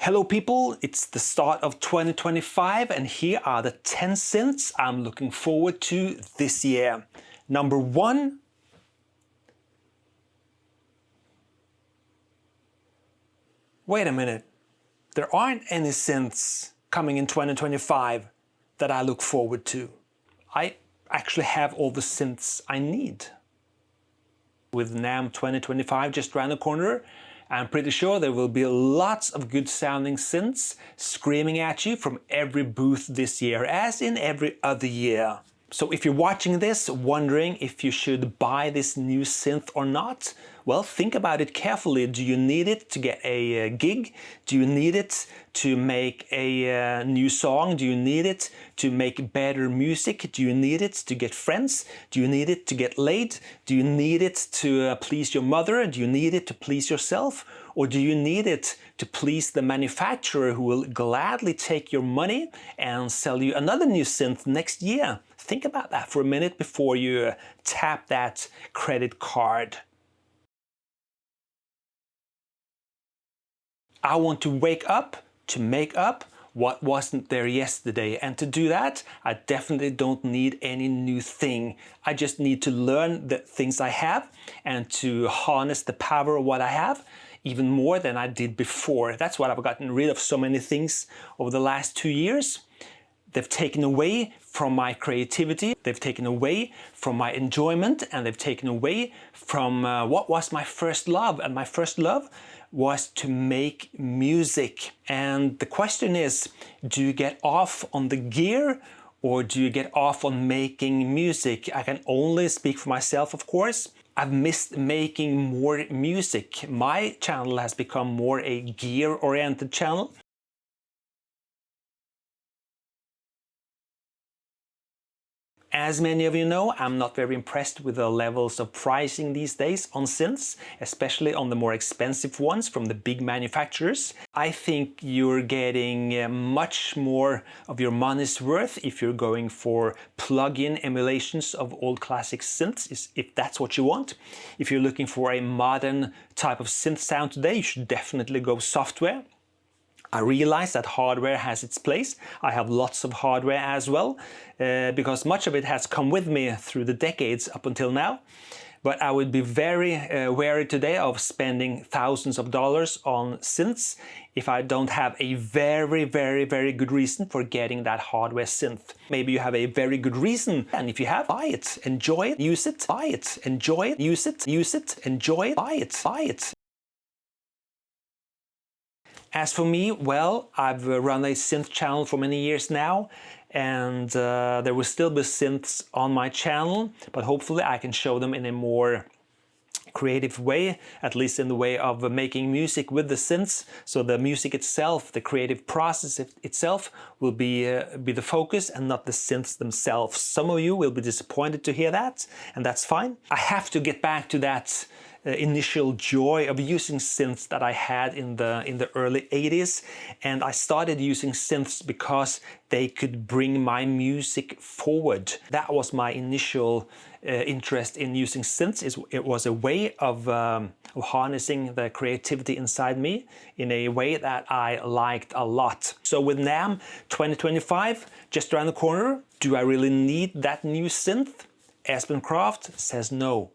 Hello people, it's the start of 2025 and here are the 10 synths I'm looking forward to this year. Number 1. Wait a minute, there aren't any synths coming in 2025 that I look forward to. I actually have all the synths I need. With NAMM 2025 just around the corner, I'm pretty sure there will be lots of good sounding synths screaming at you from every booth this year, as in every other year. So if you're watching this wondering if you should buy this new synth or not, well, think about it carefully. Do you need it to get a gig? Do you need it to make a new song? Do you need it to make better music? Do you need it to get friends? Do you need it to get laid? Do you need it to please your mother? Do you need it to please yourself? Or do you need it to please the manufacturer who will gladly take your money and sell you another new synth next year? Think about that for a minute before you tap that credit card. I want to wake up to make up what wasn't there yesterday, and to do that I definitely don't need any new thing. I just need to learn the things I have and to harness the power of what I have even more than I did before. That's why I've gotten rid of so many things over the last 2 years. They've taken away from my creativity, they've taken away from my enjoyment, and they've taken away from what was my first love. And my first love was to make music. And the question is, do you get off on the gear or do you get off on making music? I can only speak for myself, of course. I've missed making more music. My channel has become more a gear-oriented channel. As many of you know, I'm not very impressed with the levels of pricing these days on synths, especially on the more expensive ones from the big manufacturers. I think you're getting much more of your money's worth if you're going for plug-in emulations of old classic synths, if that's what you want. If you're looking for a modern type of synth sound today, you should definitely go software. I realize that hardware has its place. I have lots of hardware as well, because much of it has come with me through the decades up until now. But I would be very wary today of spending thousands of dollars on synths if I don't have a very good reason for getting that hardware synth. Maybe you have a very good reason, and if you have, buy it, enjoy it, use it, buy it, enjoy it, use it, enjoy it, buy it, buy it. As for me, well, I've run a synth channel for many years now, and there will still be synths on my channel, but hopefully I can show them in a more creative way, at least in the way of making music with the synths. So the music itself, the creative process itself will be the focus and not the synths themselves. Some of you will be disappointed to hear that, and that's fine. I have to get back to that initial joy of using synths that I had in the early 80s, and I started using synths because they could bring my music forward. That was my initial interest in using synths. It was a way of harnessing the creativity inside me in a way that I liked a lot. So with NAMM 2025 just around the corner, do I really need that new synth? Espen Kraft says no.